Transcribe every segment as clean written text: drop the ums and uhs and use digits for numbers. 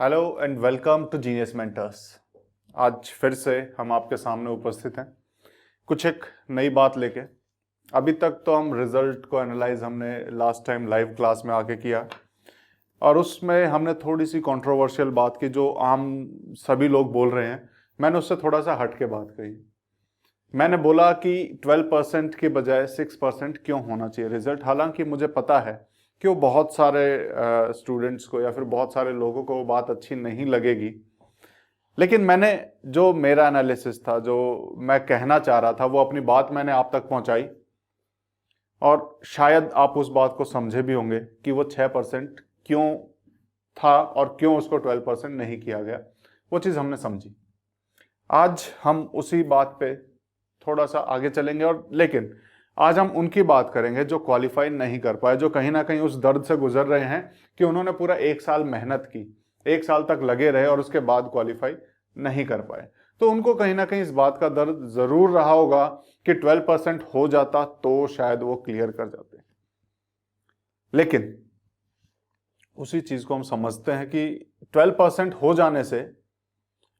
Hello and welcome to Genius Mentors. आज फिर से हम आपके सामने उपस्थित हैं कुछ एक नई बात लेके। अभी तक तो हम रिजल्ट को एनालाइज हमने लास्ट टाइम लाइव क्लास में आके किया और उसमें हमने थोड़ी सी कंट्रोवर्शियल बात की जो आम सभी लोग बोल रहे हैं। मैंने उससे थोड़ा सा हट के बात कही। मैंने बोला कि 12% के बजाय 6% क्यों होना चाहिए रिजल्ट। हालांकि मुझे पता है कि वो बहुत सारे स्टूडेंट्स को या फिर बहुत सारे लोगों को वो बात अच्छी नहीं लगेगी, लेकिन मैंने जो मेरा एनालिसिस था, जो मैं कहना चाह रहा था, वो अपनी बात मैंने आप तक पहुंचाई और शायद आप उस बात को समझे भी होंगे कि वो 6% क्यों था और क्यों उसको 12% नहीं किया गया। वो चीज़ हमने समझी। आज हम उसी बात पे थोड़ा सा आगे चलेंगे और लेकिन आज हम उनकी बात करेंगे जो क्वालिफाई नहीं कर पाए, जो कहीं ना कहीं उस दर्द से गुजर रहे हैं कि उन्होंने पूरा 1 साल मेहनत की, 1 साल तक लगे रहे और उसके बाद क्वालिफाई नहीं कर पाए। तो उनको कहीं ना कहीं इस बात का दर्द जरूर रहा होगा कि 12% हो जाता तो शायद वो क्लियर कर जाते। लेकिन उसी चीज को हम समझते हैं कि 12% हो जाने से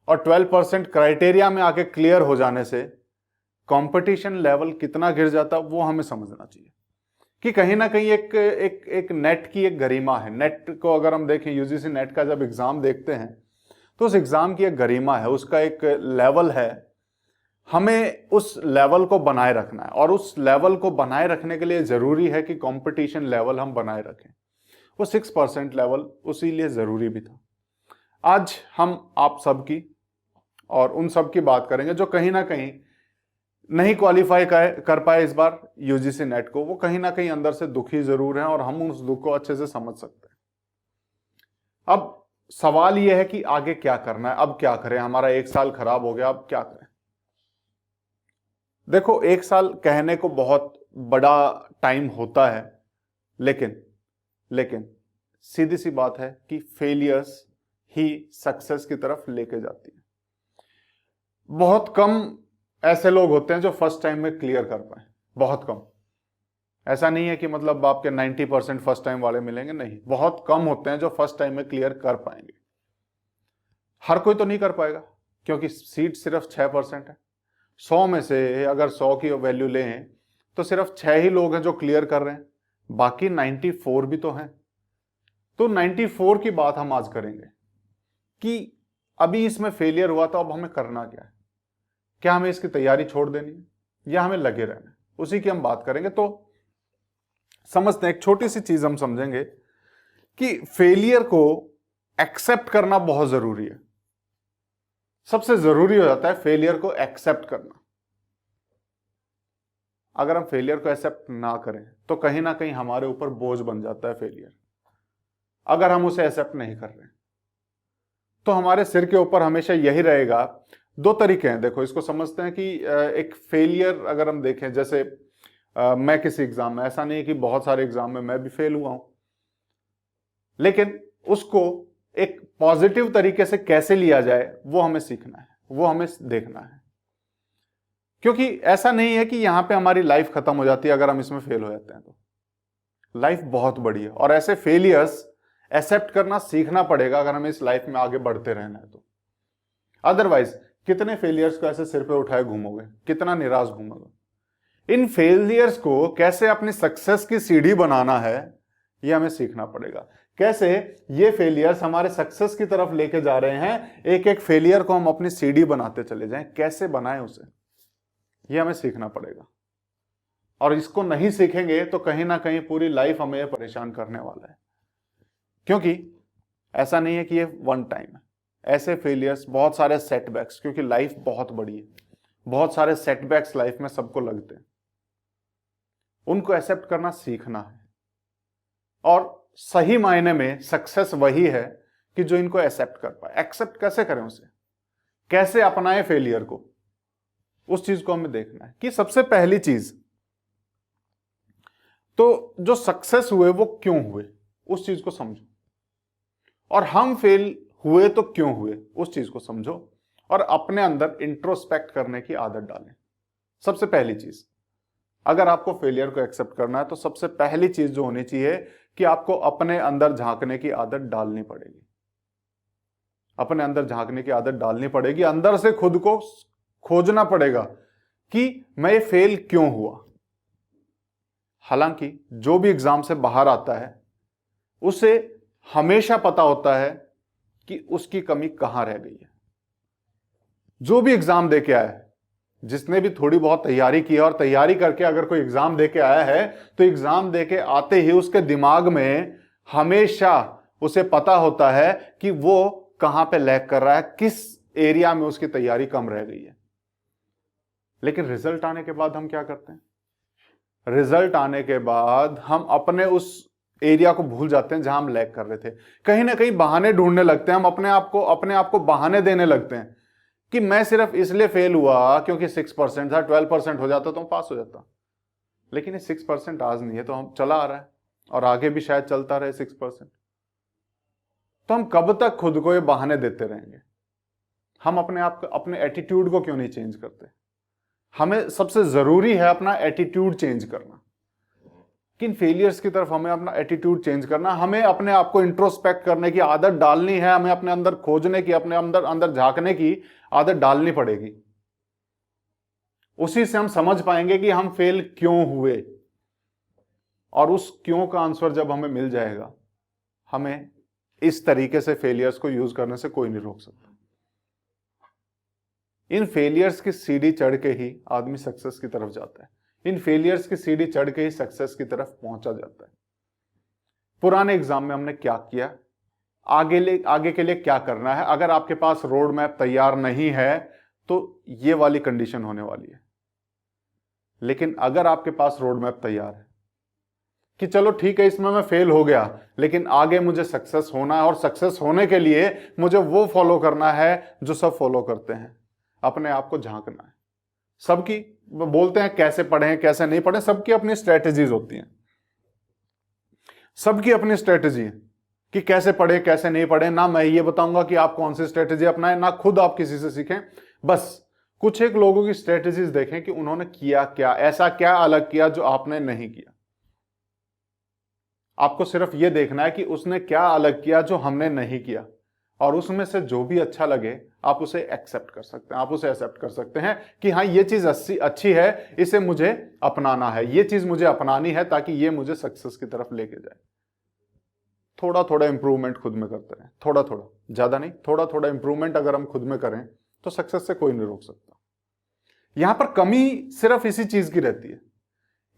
और 12% क्राइटेरिया में आके क्लियर हो जाने से कंपटीशन लेवल कितना गिर जाता, वो हमें समझना चाहिए कि कहीं ना कहीं एक नेट की एक गरिमा है। नेट को अगर हम देखें, यूजीसी नेट का जब एग्जाम देखते हैं तो उस एग्जाम की एक गरिमा है, उसका एक लेवल है। हमें उस लेवल को बनाए रखना है और उस लेवल को बनाए रखने के लिए जरूरी है कि कंपटीशन लेवल हम बनाए रखें। वो 6% लेवल उसी लिए जरूरी भी था। आज हम आप सबकी और उन सब की बात करेंगे जो कहीं ना कहीं नहीं क्वालिफाई कर पाए इस बार यूजीसी नेट को। वो कहीं ना कहीं अंदर से दुखी जरूर हैं और हम उस दुख को अच्छे से समझ सकते हैं। अब सवाल यह है कि आगे क्या करना है, अब क्या करें। हमारा 1 साल खराब हो गया, अब क्या करें। देखो, 1 साल कहने को बहुत बड़ा टाइम होता है, लेकिन सीधी सी बात है कि फेलियर्स ही सक्सेस की तरफ लेके जाती है। बहुत कम ऐसे लोग होते हैं जो फर्स्ट टाइम में क्लियर कर पाए, बहुत कम। ऐसा नहीं है कि मतलब आपके 90% फर्स्ट टाइम वाले मिलेंगे, नहीं, बहुत कम होते हैं जो फर्स्ट टाइम में क्लियर कर पाएंगे। हर कोई तो नहीं कर पाएगा क्योंकि सीट सिर्फ 6% है। 100 में से अगर 100 की वैल्यू लें तो सिर्फ 6 ही लोग हैं जो क्लियर कर रहे हैं, बाकी 94 भी तो हैं। तो 94 की बात हम आज करेंगे कि अभी इसमें फेलियर हुआ तो अब हमें करना क्या है। क्या हमें इसकी तैयारी छोड़ देनी है या हमें लगे रहना है, उसी की हम बात करेंगे। तो समझते हैं, एक छोटी सी चीज हम समझेंगे कि फेलियर को एक्सेप्ट करना बहुत जरूरी है। सबसे जरूरी हो जाता है फेलियर को एक्सेप्ट करना। अगर हम फेलियर को एक्सेप्ट ना करें तो कहीं ना कहीं हमारे ऊपर बोझ बन जाता है फेलियर। अगर हम उसे एक्सेप्ट नहीं कर रहे तो हमारे सिर के ऊपर हमेशा यही रहेगा। दो तरीके हैं, देखो इसको समझते हैं कि एक फेलियर अगर हम देखें, जैसे मैं किसी एग्जाम में, ऐसा नहीं है कि बहुत सारे एग्जाम में मैं भी फेल हुआ हूं, लेकिन उसको एक पॉजिटिव तरीके से कैसे लिया जाए वो हमें सीखना है, वो हमें देखना है। क्योंकि ऐसा नहीं है कि यहां पे हमारी लाइफ खत्म हो जाती है अगर हम इसमें फेल हो जाते हैं। तो लाइफ बहुत बड़ी है और ऐसे फेलियर्स एक्सेप्ट करना सीखना पड़ेगा अगर हमें इस लाइफ में आगे बढ़ते रहना है तो। अदरवाइज कितने फेलियर्स को ऐसे सिर पे उठाए घूमोगे, कितना निराश घूमोगे। इन फेलियर्स को कैसे अपनी सक्सेस की सीढ़ी बनाना है ये हमें सीखना पड़ेगा। कैसे ये फेलियर्स हमारे सक्सेस की तरफ लेके जा रहे हैं, एक एक फेलियर को हम अपनी सीढ़ी बनाते चले जाएं, कैसे बनाएं उसे, ये हमें सीखना पड़ेगा। और इसको नहीं सीखेंगे तो कहीं ना कहीं पूरी लाइफ हमें परेशान करने वाला है। क्योंकि ऐसा नहीं है कि ये वन टाइम है, ऐसे फेलियर्स, बहुत सारे सेटबैक्स, क्योंकि लाइफ बहुत बड़ी है, बहुत सारे सेटबैक्स लाइफ में सबको लगते हैं, उनको एक्सेप्ट करना सीखना है। और सही मायने में सक्सेस वही है कि जो इनको एक्सेप्ट कर पाए। एक्सेप्ट कैसे करें उसे, कैसे अपनाएं फेलियर को, उस चीज को हमें देखना है कि सबसे पहली चीज तो जो सक्सेस हुए वो क्यों हुए, उस चीज को समझो। और हम फेल हुए तो क्यों हुए, उस चीज को समझो और अपने अंदर इंट्रोस्पेक्ट करने की आदत डालें। सबसे पहली चीज, अगर आपको फेलियर को एक्सेप्ट करना है तो सबसे पहली चीज जो होनी चाहिए कि आपको अपने अंदर झांकने की आदत डालनी पड़ेगी। अपने अंदर झांकने की आदत डालनी पड़ेगी, अंदर से खुद को खोजना पड़ेगा कि मैं फेल क्यों हुआ। हालांकि जो भी एग्जाम से बाहर आता है उसे हमेशा पता होता है कि उसकी कमी कहां रह गई है। जो भी एग्जाम दे के आया है, जिसने भी थोड़ी बहुत तैयारी की है और तैयारी करके अगर कोई एग्जाम दे के आया है, तो एग्जाम दे के आते ही उसके दिमाग में हमेशा उसे पता होता है कि वो कहां पे लैग कर रहा है, किस एरिया में उसकी तैयारी कम रह गई है। लेकिन रिजल्ट आने के बाद हम क्या करते हैं? रिजल्ट आने के बाद हम अपने उस एरिया को भूल जाते हैं जहां हम लैग कर रहे थे। कहीं ना कहीं बहाने ढूंढने लगते हैं, हम अपने आप को बहाने देने लगते हैं कि मैं सिर्फ इसलिए फेल हुआ क्योंकि 6% था, 12% हो जाता तो हम पास हो जाता। लेकिन ये 6% आज नहीं है, तो हम चला आ रहा है और आगे भी शायद चलता रहे 6%। तो हम कब तक खुद को ये बहाने देते रहेंगे? हम अपने एटीट्यूड को क्यों नहीं चेंज करते? हमें सबसे जरूरी है अपना एटीट्यूड चेंज करना। किन फेलियर्स की तरफ हमें अपना एटीट्यूड चेंज करना, हमें अपने आप को इंट्रोस्पेक्ट करने की आदत डालनी है, हमें अपने अंदर खोजने की, अपने अंदर झांकने की आदत डालनी पड़ेगी। उसी से हम समझ पाएंगे कि हम फेल क्यों हुए, और उस क्यों का आंसर जब हमें मिल जाएगा, हमें इस तरीके से फेलियर्स को यूज करने से कोई नहीं रोक सकता। इन फेलियर्स की सीढ़ी चढ़ के ही आदमी सक्सेस की तरफ जाता है। इन फेलियर्स की सीढ़ी चढ़ के ही सक्सेस की तरफ पहुंचा जाता है। पुराने एग्जाम में हमने क्या किया, आगे के लिए क्या करना है। अगर आपके पास रोड मैप तैयार नहीं है तो ये वाली कंडीशन होने वाली है। लेकिन अगर आपके पास रोड मैप तैयार है कि चलो ठीक है, इसमें मैं फेल हो गया, लेकिन आगे मुझे सक्सेस होना है, और सक्सेस होने के लिए मुझे वो फॉलो करना है जो सब फॉलो करते हैं। अपने आप को झांकना है। सबकी बोलते हैं कैसे पढ़ें कैसे नहीं पढ़ें, सबकी अपनी स्ट्रेटेजीज होती हैं। सबकी अपनी स्ट्रेटेजी है कि कैसे पढ़े कैसे नहीं पढ़े। ना मैं ये बताऊंगा कि आप कौन सी स्ट्रेटेजी अपनाएं, ना खुद आप किसी से सीखें। बस कुछ एक लोगों की स्ट्रेटेजीज देखें कि उन्होंने किया क्या, ऐसा क्या अलग किया जो आपने नहीं किया। आपको सिर्फ यह देखना है कि उसने क्या अलग किया जो हमने नहीं किया, और उसमें से जो भी अच्छा लगे आप उसे एक्सेप्ट कर सकते हैं। आप उसे एक्सेप्ट कर सकते हैं कि हाँ ये चीज अच्छी है, इसे मुझे अपनाना है, ये चीज मुझे अपनानी है ताकि ये मुझे सक्सेस की तरफ लेके जाए। थोड़ा थोड़ा इंप्रूवमेंट खुद में करते रहें, थोड़ा थोड़ा, ज्यादा नहीं, थोड़ा थोड़ा इंप्रूवमेंट अगर हम खुद में करें तो सक्सेस से कोई नहीं रोक सकता। यहां पर कमी सिर्फ इसी चीज की रहती है,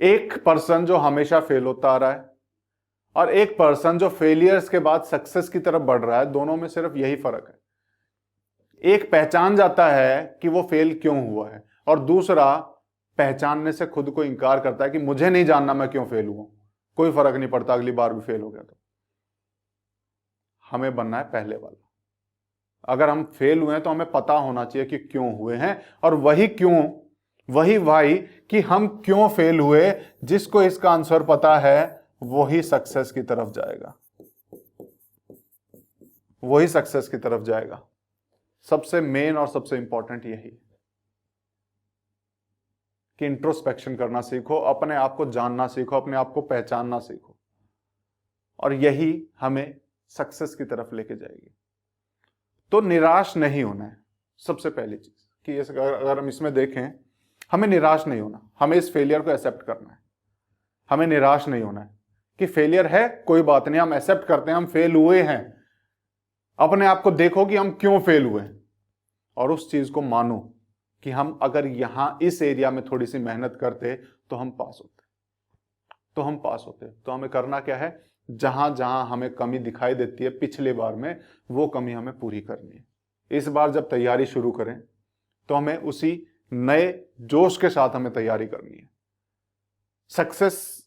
एक पर्सन जो हमेशा फेल होता आ रहा है और एक पर्सन जो फेलियर्स के बाद सक्सेस की तरफ बढ़ रहा है, दोनों में सिर्फ यही फर्क है। एक पहचान जाता है कि वो फेल क्यों हुआ है, और दूसरा पहचानने से खुद को इंकार करता है कि मुझे नहीं जानना मैं क्यों फेल हुआ, कोई फर्क नहीं पड़ता, अगली बार भी फेल हो गया तो। हमें बनना है पहले वाला। अगर हम फेल हुए हैं तो हमें पता होना चाहिए कि क्यों हुए हैं, और वही क्यों, वही वाई कि हम क्यों फेल हुए, जिसको इसका आंसर पता है वही सक्सेस की तरफ जाएगा, वही सक्सेस की तरफ जाएगा। सबसे मेन और सबसे इंपॉर्टेंट यही कि इंट्रोस्पेक्शन करना सीखो, अपने आप को जानना सीखो, अपने आप को पहचानना सीखो, और यही हमें सक्सेस की तरफ लेके जाएगी। तो निराश नहीं होना है सबसे पहली चीज, कि अगर हम इसमें देखें, हमें निराश नहीं होना, हमें इस फेलियर को एक्सेप्ट करना है। हमें निराश नहीं होना है कि फेलियर है, कोई बात नहीं, हम एक्सेप्ट करते हैं, हम फेल हुए हैं। अपने आप को देखो कि हम क्यों फेल हुए, और उस चीज को मानो कि हम अगर यहां इस एरिया में थोड़ी सी मेहनत करते तो हम पास होते। तो हमें करना क्या है, जहां जहां हमें कमी दिखाई देती है पिछले बार में, वो कमी हमें पूरी करनी है। इस बार जब तैयारी शुरू करें तो हमें उसी नए जोश के साथ हमें तैयारी करनी है। सक्सेस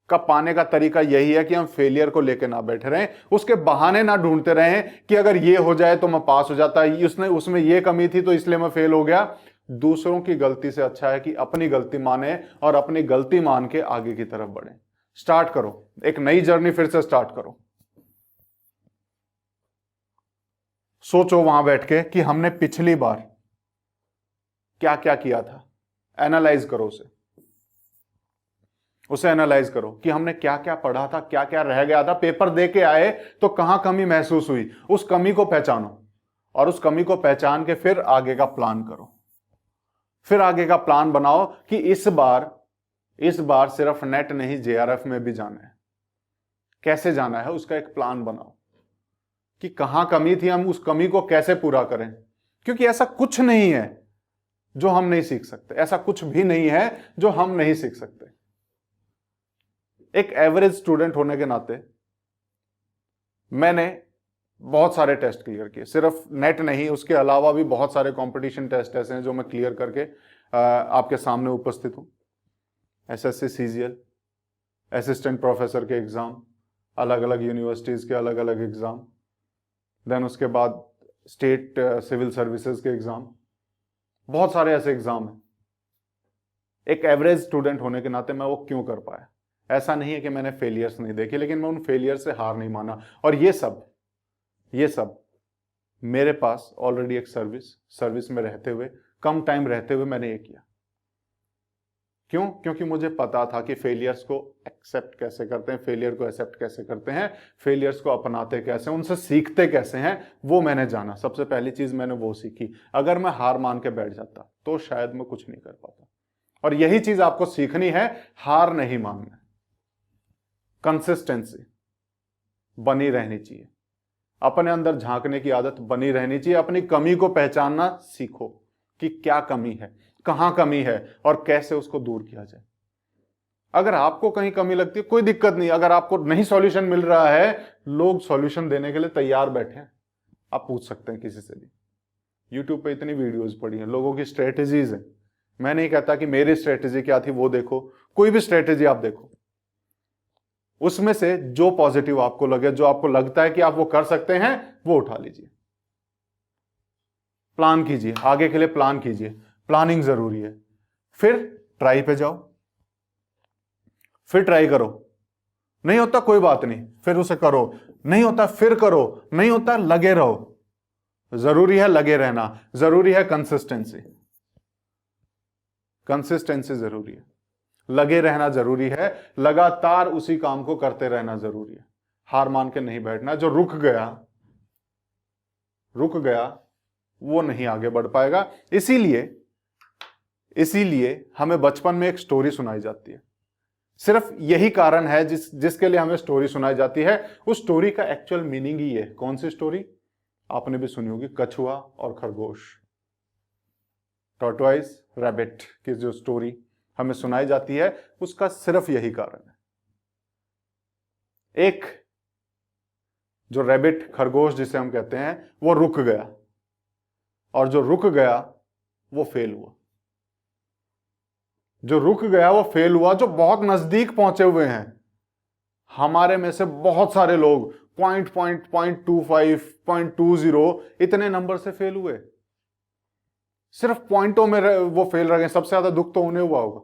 का पाने का तरीका यही है कि हम फेलियर को लेकर ना बैठे रहें, उसके बहाने ना ढूंढते रहें कि अगर ये हो जाए तो मैं पास हो जाता, उसमें ये कमी थी तो इसलिए मैं फेल हो गया। दूसरों की गलती से अच्छा है कि अपनी गलती माने और अपनी गलती मान के आगे की तरफ बढ़े। स्टार्ट करो, एक नई जर्नी फिर से स्टार्ट करो। सोचो वहां बैठ के कि हमने पिछली बार क्या क्या किया था, एनालाइज करो उसे एनालाइज करो कि हमने क्या क्या पढ़ा था, क्या क्या रह गया था, पेपर दे के आए तो कहां कमी महसूस हुई, उस कमी को पहचानो और उस कमी को पहचान के फिर आगे का प्लान करो, फिर आगे का प्लान बनाओ कि इस बार सिर्फ नेट नहीं जेआरएफ में भी जाना है। कैसे जाना है उसका एक प्लान बनाओ कि कहां कमी थी, हम उस कमी को कैसे पूरा करें, क्योंकि ऐसा कुछ नहीं है जो हम नहीं सीख सकते, ऐसा कुछ भी नहीं है जो हम नहीं सीख सकते। एक एवरेज स्टूडेंट होने के नाते मैंने बहुत सारे टेस्ट क्लियर किए, सिर्फ नेट नहीं, उसके अलावा भी बहुत सारे कंपटीशन टेस्ट ऐसे हैं जो मैं क्लियर करके आपके सामने उपस्थित हूं। एसएससी सीजीएल, असिस्टेंट प्रोफेसर के एग्जाम, अलग अलग यूनिवर्सिटीज के अलग अलग एग्जाम, देन उसके बाद स्टेट सिविल सर्विसेज के एग्जाम, बहुत सारे ऐसे एग्जाम हैं। एक एवरेज स्टूडेंट होने के नाते मैं वो क्यों कर पाया? ऐसा नहीं है कि मैंने फेलियर्स नहीं देखे, लेकिन मैं उन फेलियर से हार नहीं माना। और ये सब मेरे पास ऑलरेडी एक सर्विस में रहते हुए, कम टाइम रहते हुए मैंने ये किया। क्यों? क्योंकि मुझे पता था कि फेलियर्स को एक्सेप्ट कैसे करते हैं, फेलियर को एक्सेप्ट कैसे करते हैं, फेलियर्स को अपनाते कैसे, उनसे सीखते कैसे हैं, वो मैंने जाना। सबसे पहली चीज मैंने वो सीखी। अगर मैं हार मान के बैठ जाता तो शायद मैं कुछ नहीं कर पाता। और यही चीज आपको सीखनी है, हार नहीं मानना। कंसिस्टेंसी बनी रहनी चाहिए, अपने अंदर झांकने की आदत बनी रहनी चाहिए। अपनी कमी को पहचानना सीखो कि क्या कमी है, कहां कमी है और कैसे उसको दूर किया जाए। अगर आपको कहीं कमी लगती है कोई दिक्कत नहीं, अगर आपको नहीं सॉल्यूशन मिल रहा है, लोग सॉल्यूशन देने के लिए तैयार बैठे हैं, आप पूछ सकते हैं किसी से भी। यूट्यूब पे इतनी वीडियोस पड़ी हैं, लोगों की स्ट्रेटेजीज हैं। मैं नहीं कहता कि मेरी स्ट्रेटेजी क्या थी वो देखो, कोई भी स्ट्रेटेजी आप देखो, उसमें से जो पॉजिटिव आपको लगे, जो आपको लगता है कि आप वो कर सकते हैं, वो उठा लीजिए। प्लान कीजिए, आगे के लिए प्लान कीजिए, प्लानिंग जरूरी है। फिर ट्राई पे जाओ, फिर ट्राई करो। नहीं होता कोई बात नहीं, फिर उसे करो। नहीं होता फिर करो। नहीं होता लगे रहो। जरूरी है लगे रहना, जरूरी है कंसिस्टेंसी। कंसिस्टेंसी जरूरी है, लगे रहना जरूरी है, लगातार उसी काम को करते रहना जरूरी है। हार मान के नहीं बैठना। जो रुक गया वो नहीं आगे बढ़ पाएगा। इसीलिए हमें बचपन में एक स्टोरी सुनाई जाती है। सिर्फ यही कारण है जिसके लिए हमें स्टोरी सुनाई जाती है। उस स्टोरी का एक्चुअल मीनिंग ही है। कौन सी स्टोरी? आपने भी सुनी होगी, कछुआ और खरगोश, टॉर्टोइज रैबिट की जो स्टोरी हमें सुनाई जाती है, उसका सिर्फ यही कारण है। एक जो रैबिट, खरगोश जिसे हम कहते हैं, वो रुक गया, और जो रुक गया वो फेल हुआ। जो रुक गया वो फेल हुआ। जो बहुत नजदीक पहुंचे हुए हैं, हमारे में से बहुत सारे लोग 0.25, 0.20 इतने नंबर से फेल हुए। सिर्फ पॉइंटों में वो फेल रह गए। सबसे ज्यादा दुख तो उन्हें हुआ होगा।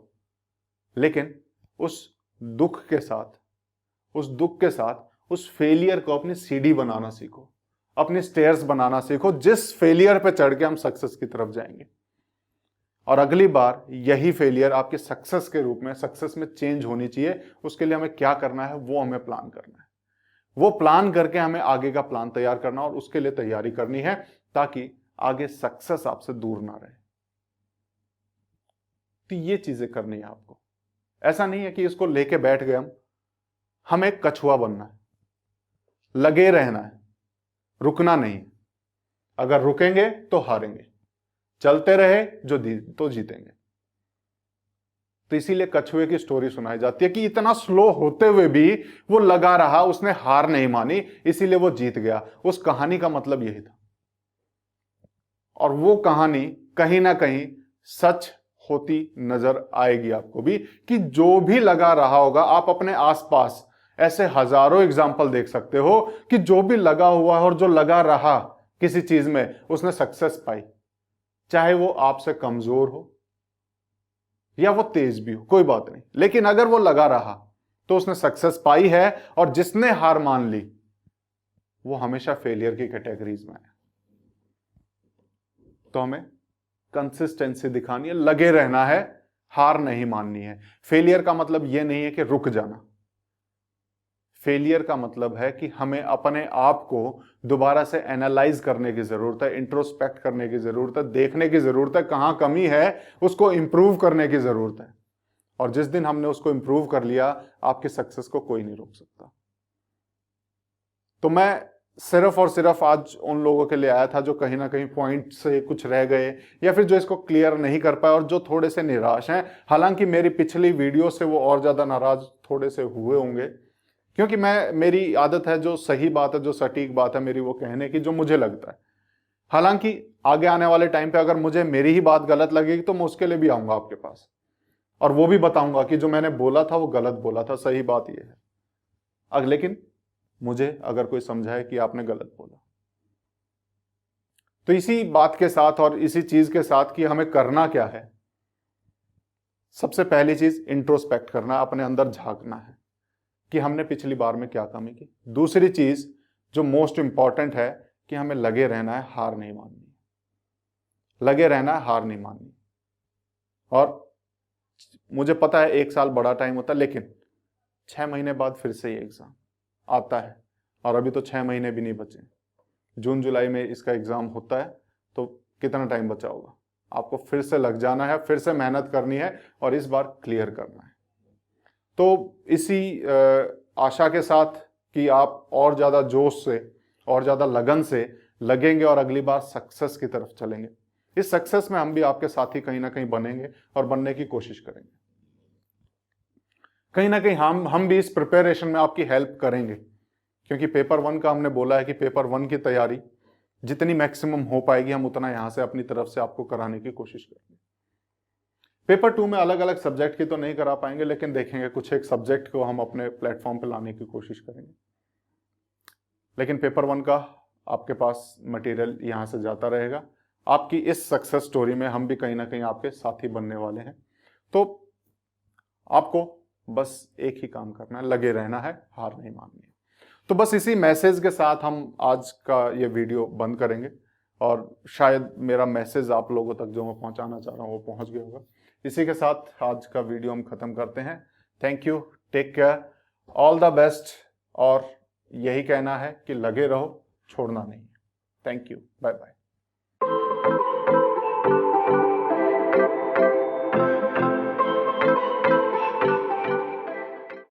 लेकिन उस दुख के साथ उस फेलियर को अपनी सीढ़ी बनाना सीखो, अपनी स्टेयर्स बनाना सीखो, जिस फेलियर पे चढ़ के हम सक्सेस की तरफ जाएंगे। और अगली बार यही फेलियर आपके सक्सेस के रूप में, सक्सेस में चेंज होनी चाहिए। उसके लिए हमें क्या करना है, वो हमें प्लान करना है। वो प्लान करके हमें आगे का प्लान तैयार करना और उसके लिए तैयारी करनी है, ताकि आगे सक्सेस आपसे दूर ना रहे। तो ये चीजें करनी है आपको। ऐसा नहीं है कि इसको लेके बैठ गए हम एक कछुआ बनना है, लगे रहना है, रुकना नहीं। अगर रुकेंगे तो हारेंगे, चलते रहे तो जीतेंगे। तो इसीलिए कछुए की स्टोरी सुनाई जाती है कि इतना स्लो होते हुए भी वो लगा रहा, उसने हार नहीं मानी, इसीलिए वो जीत गया। उस कहानी का मतलब यही था। और वो कहानी कहीं ना कहीं सच होती नजर आएगी आपको भी, कि जो भी लगा रहा होगा, आप अपने आसपास ऐसे हजारों एग्जाम्पल देख सकते हो कि जो भी लगा हुआ है और जो लगा रहा किसी चीज में, उसने सक्सेस पाई। चाहे वो आपसे कमजोर हो या वो तेज भी हो, कोई बात नहीं, लेकिन अगर वो लगा रहा तो उसने सक्सेस पाई है। और जिसने हार मान ली वो हमेशा फेलियर की कैटेगरीज में है। तो हमें कंसिस्टेंसी दिखानी है, लगे रहना है, हार नहीं माननी है। फेलियर का मतलब यह नहीं है कि रुक जाना। फेलियर का मतलब है कि हमें अपने आप को दोबारा से एनालाइज करने की जरूरत है, इंट्रोस्पेक्ट करने की जरूरत है, देखने की जरूरत है, कहां कमी है उसको इंप्रूव करने की जरूरत है। और जिस दिन हमने उसको इंप्रूव कर लिया, आपकी सक्सेस को कोई नहीं रोक सकता। तो मैं सिर्फ और सिर्फ आज उन लोगों के लिए आया था जो कहीं ना कहीं पॉइंट से कुछ रह गए, या फिर जो इसको क्लियर नहीं कर पाए, और जो थोड़े से निराश हैं। हालांकि मेरी पिछली वीडियो से वो और ज्यादा नाराज थोड़े से हुए होंगे, क्योंकि मेरी आदत है, जो सही बात है, जो सटीक बात है मेरी, वो कहने की, जो मुझे लगता है। हालांकि आगे आने वाले टाइम पे अगर मुझे मेरी ही बात गलत लगेगी तो मैं उसके लिए भी आऊंगा आपके पास, और वो भी बताऊंगा कि जो मैंने बोला था वो गलत बोला था, सही बात ये है। लेकिन मुझे अगर कोई समझाए कि आपने गलत बोला, तो इसी बात के साथ और इसी चीज के साथ कि हमें करना क्या है, सबसे पहली चीज इंट्रोस्पेक्ट करना, अपने अंदर झांकना है कि हमने पिछली बार में क्या कमी की। दूसरी चीज जो मोस्ट इंपॉर्टेंट है कि हमें लगे रहना है, हार नहीं माननी, लगे रहना है, हार नहीं माननी। और मुझे पता है 1 साल बड़ा टाइम होता है, लेकिन 6 महीने बाद फिर से ये एग्जाम आता है, और अभी तो 6 महीने भी नहीं बचे। जून जुलाई में इसका एग्जाम होता है, तो कितना टाइम बचा होगा? आपको फिर से लग जाना है, फिर से मेहनत करनी है, और इस बार क्लियर करना है। तो इसी आशा के साथ कि आप और ज्यादा जोश से और ज्यादा लगन से लगेंगे और अगली बार सक्सेस की तरफ चलेंगे। इस सक्सेस में हम भी आपके साथी कहीं ना कहीं बनेंगे और बनने की कोशिश करेंगे। कहीं ना कहीं हम भी इस प्रिपरेशन में आपकी हेल्प करेंगे, क्योंकि पेपर 1 का हमने बोला है कि पेपर 1 की तैयारी जितनी मैक्सिमम हो पाएगी, हम उतना यहां से अपनी तरफ से आपको कराने की कोशिश करेंगे। पेपर 2 में अलग अलग सब्जेक्ट की तो नहीं करा पाएंगे, लेकिन देखेंगे कुछ एक सब्जेक्ट को हम अपने प्लेटफॉर्म पर लाने की कोशिश करेंगे। लेकिन पेपर 1 का आपके पास मटेरियल यहां से जाता रहेगा। आपकी इस सक्सेस स्टोरी में हम भी कहीं ना कहीं आपके साथी बनने वाले हैं। तो आपको बस एक ही काम करना है, लगे रहना है, हार नहीं माननी है। तो बस इसी मैसेज के साथ हम आज का ये वीडियो बंद करेंगे, और शायद मेरा मैसेज आप लोगों तक जो मैं पहुंचाना चाह रहा हूं वो पहुंच गया होगा। इसी के साथ आज का वीडियो हम खत्म करते हैं। Thank you, take care, all the best, और यही कहना है कि लगे रहो, छोड़ना नहीं। Thank you, bye bye.